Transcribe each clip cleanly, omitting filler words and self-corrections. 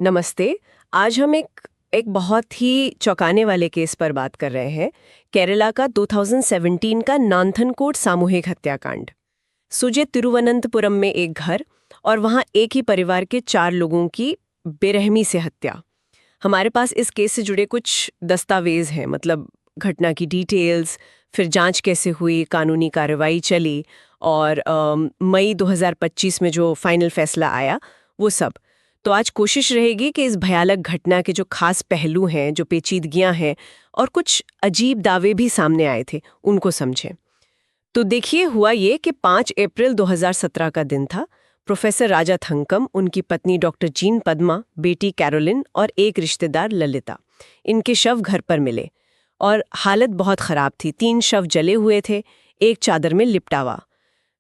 नमस्ते। आज हम एक बहुत ही चौंकाने वाले केस पर बात कर रहे हैं। केरला का 2017 का नांथनकोट सामूहिक हत्याकांड। सुजे तिरुवनंतपुरम में एक घर और वहां एक ही परिवार के 4 लोगों की बेरहमी से हत्या। हमारे पास इस केस से जुड़े कुछ दस्तावेज हैं, मतलब घटना की डिटेल्स, फिर जांच कैसे हुई, कानूनी कार्रवाई चली और मई 2025 में जो फाइनल फैसला आया वो सब। तो आज कोशिश रहेगी कि इस भयानक घटना के जो खास पहलू हैं, जो पेचीदगियां हैं और कुछ अजीब दावे भी सामने आए थे, उनको समझें। तो देखिए, हुआ ये कि 5 अप्रैल 2017 का दिन था। प्रोफेसर राजा थंकम, उनकी पत्नी डॉक्टर जीन पद्मा, बेटी कैरोलिन और एक रिश्तेदार ललिता, इनके शव घर पर मिले और हालत बहुत खराब थी। 3 शव जले हुए थे, एक चादर में लिपटा हुआ।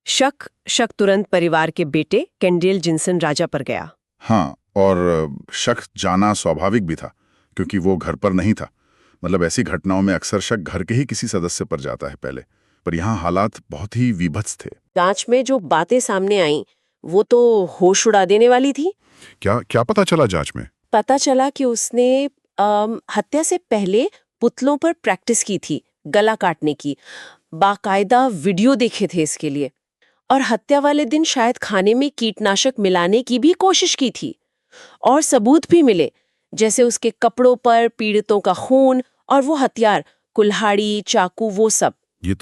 शक तुरंत परिवार के बेटे कैंडेल जिनसन राजा पर गया। हाँ, और शक जाना स्वाभाविक भी था क्योंकि वो घर पर नहीं था। मतलब ऐसी घटनाओं में अक्सर शक घर के ही किसी सदस्य पर जाता है पहले, पर यहाँ हालात बहुत ही विभत्स थे। जांच में जो बातें सामने आईं वो तो होश उड़ा देने वाली थी। क्या क्या पता चला जांच में? पता चला कि उसने हत्या से पहले पुतलों पर प्रैक्टिस की थी, गला काटने की। बाकायदा वीडियो देखे थे इसके लिए। और हत्या वाले दिन शायद खाने में कीटनाशक मिलाने की भी कोशिश की थी। और सबूत भी मिले, जैसे उसके कपड़ों पर पीड़ितों का खून और वो हथियार, कुल्हाड़ी, चाकू, वो सब। ये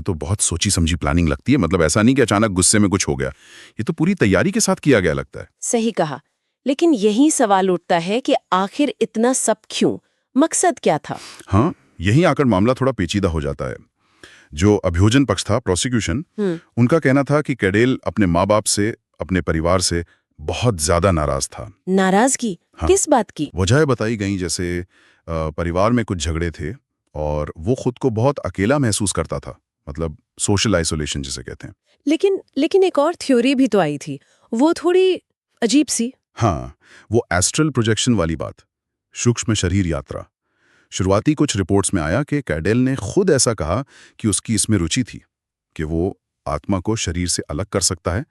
तो बहुत सोची समझी प्लानिंग लगती है। मतलब ऐसा नहीं कि अचानक गुस्से में कुछ हो गया। ये तो पूरी तैयारी के साथ किया गया लगता है। सही कहा। लेकिन यही सवाल उठता है कि आखिर इतना सब क्यों? मकसद क्या था? हाँ, यहीं आकर मामला थोड़ा पेचीदा हो जाता है। जो अभियोजन पक्ष था, प्रोसिक्यूशन, उनका कहना था कि कैडेल अपने माँ बाप से, अपने परिवार से बहुत ज्यादा नाराज था। नाराजगी? हाँ। किस बात की? वजह बताई गई, जैसे परिवार में कुछ झगड़े थे और वो खुद को बहुत अकेला महसूस करता था। मतलब सोशल आइसोलेशन जिसे कहते हैं। लेकिन एक और थ्योरी भी तो आई थी, वो थोड़ी अजीब सी। हाँ, वो एस्ट्रल प्रोजेक्शन वाली बात, सूक्ष्म शरीर यात्रा। शुरुआती कुछ रिपोर्ट्स में आया कि कैडेल ने खुद ऐसा कहा कि उसकी इसमें रुचि थी, कि वो आत्मा को शरीर से अलग कर सकता है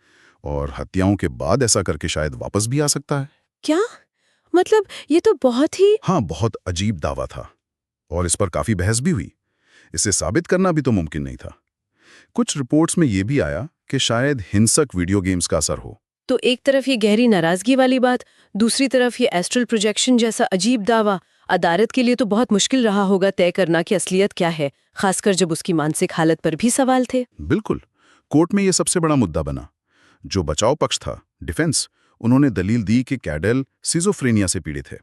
और हत्याओं के बाद ऐसा करके शायद वापस भी आ सकता है। क्या? मतलब ये तो बहुत ही। हाँ, बहुत अजीब दावा था और इस पर काफी बहस भी हुई। इसे साबित करना भी तो मुमकिन नहीं था। कुछ रिपोर्ट्स में यह भी आया कि शायद हिंसक वीडियो गेम्स का असर हो। तो एक तरफ ये गहरी नाराजगी वाली बात, दूसरी तरफ ये एस्ट्रल प्रोजेक्शन जैसा अजीब दावा। अदालत के लिए तो बहुत मुश्किल रहा होगा तय करना कि असलियत क्या है, खासकर जब उसकी मानसिक हालत पर भी सवाल थे। बिल्कुल, कोर्ट में यह सबसे बड़ा मुद्दा बना। जो बचाव पक्ष था, डिफेंस, उन्होंने दलील दी कि कैडेल सिजोफ्रेनिया से पीड़ित है।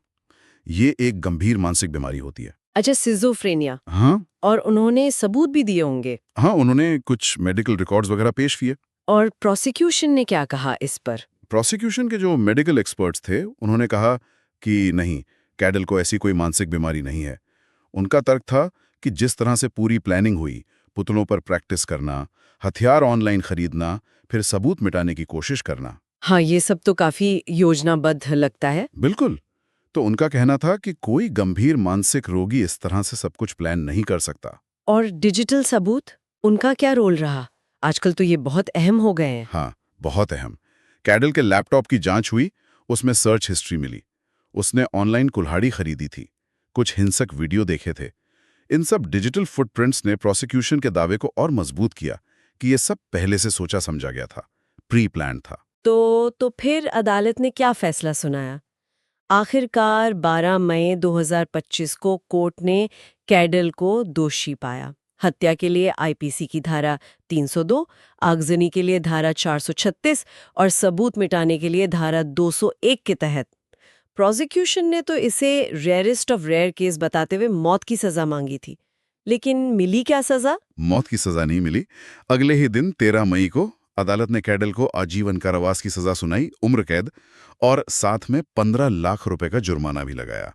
ये एक गंभीर मानसिक बीमारी होती है। अच्छा, सिजोफ्रेनिया। हाँ। और उन्होंने सबूत भी दिए होंगे। हाँ, उन्होंने कुछ मेडिकल रिकॉर्ड्स वगैरह पेश किए। और प्रोसिक्यूशन ने क्या कहा इस पर? प्रोसिक्यूशन के जो मेडिकल एक्सपर्ट्स थे, उन्होंने कहा कि नहीं, कैडेल को ऐसी कोई मानसिक बीमारी नहीं है। उनका तर्क था कि जिस तरह से पूरी प्लानिंग हुई, पुतलों पर प्रैक्टिस करना, हथियार ऑनलाइन खरीदना, फिर सबूत मिटाने की कोशिश करना। हाँ, ये सब तो काफी योजनाबद्ध लगता है। बिल्कुल। तो उनका कहना था कि कोई गंभीर मानसिक रोगी इस तरह से सब कुछ प्लान नहीं कर सकता। और डिजिटल सबूत, उनका क्या रोल रहा? आजकल तो ये बहुत अहम हो गए हैं। हाँ, बहुत अहम। कैडेल के लैपटॉप की जांच हुई, उसमें सर्च हिस्ट्री मिली। उसने ऑनलाइन कुल्हाड़ी खरीदी थी, कुछ हिंसक वीडियो देखे थे। इन सब डिजिटल फुटप्रिंट्स ने प्रोसिक्यूशन के दावे को और मजबूत किया कि ये सब पहले से सोचा समझा गया था, प्री प्लान था। तो फिर अदालत ने क्या फैसला सुनाया? आखिरकार 12 मई 2025 को कोर्ट ने कैडल को दोषी पाया। हत्या के लिए आईपीसी की धारा 302, आगजनी के लिए धारा 436 और सबूत मिटाने के लिए धारा 201 के तहत। प्रोसिक्यूशन ने तो इसे रेयरेस्ट ऑफ रेयर केस बताते हुए मौत की सजा मांगी थी। लेकिन मिली क्या सजा? मौत की सजा नहीं मिली। अगले ही दिन 13 मई को अदालत ने कैडेल को आजीवन कारावास की सजा सुनाई, उम्र कैद, और साथ में 15 लाख रुपए का जुर्माना भी लगाया।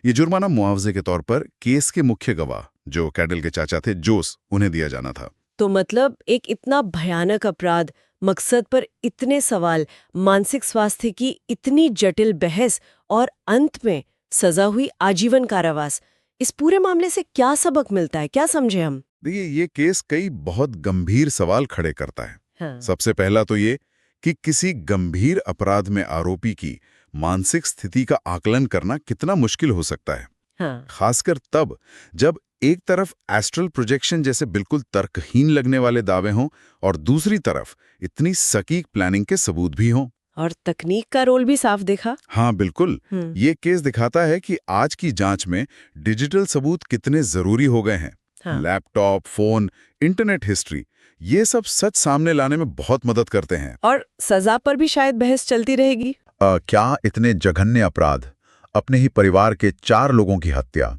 ये जुर्माना मुआवजे के तौर पर केस के मुख्य गवाह, जो कैडेल के चाचा थे जोस, उन्हें दिया जाना था। तो मतलब एक इतना भयानक अपराध, मकसद पर इतने सवाल, मानसिक स्वास्थ्य की इतनी जटिल बहस और अंत में सजा हुई आजीवन कारावास। इस पूरे मामले से क्या सबक मिलता है, क्या समझे हम? देखिए, ये केस कई बहुत गंभीर सवाल खड़े करता है। हाँ। सबसे पहला तो ये कि किसी गंभीर अपराध में आरोपी की मानसिक स्थिति का आकलन करना कितना मुश्किल हो सकता है, हाँ, खासकर तब जब एक तरफ एस्ट्रल प्रोजेक्शन जैसे बिल्कुल तर्कहीन लगने वाले दावे हों और दूसरी तरफ इतनी सटीक प्लानिंग के सबूत भी हों। और तकनीक का रोल भी साफ देखा। हाँ बिल्कुल, ये केस दिखाता है कि आज की जांच में डिजिटल सबूत कितने जरूरी हो गए हैं। हाँ। लैपटॉप, फोन, इंटरनेट हिस्ट्री, ये सब सच सामने लाने में बहुत मदद करते हैं। और सजा पर भी शायद बहस चलती रहेगी। क्या इतने जघन्य अपराध, अपने ही परिवार के 4 लोगों की हत्या,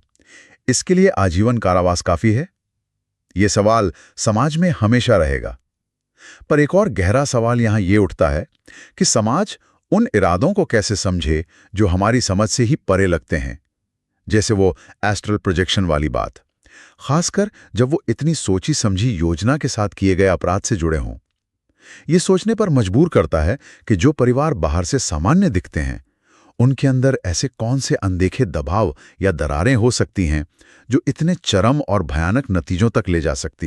इसके लिए आजीवन कारावास काफी है? ये सवाल समाज में हमेशा रहेगा। पर एक और गहरा सवाल यहाँ ये उठता है कि समाज उन इरादों को कैसे समझे जो हमारी समझ से ही परे लगते हैं, जैसे वो एस्ट्रल प्रोजेक्शन वाली बात, खासकर जब वो इतनी सोची समझी योजना के साथ किए गए अपराध से जुड़े हों। ये सोचने पर मजबूर करता है कि जो परिवार बाहर से सामान्य दिखते हैं, उनके अंदर ऐसे कौन से अनदेखे दबाव या दरारें हो सकती हैं जो इतने चरम और भयानक नतीजों तक ले जा सकती हैं।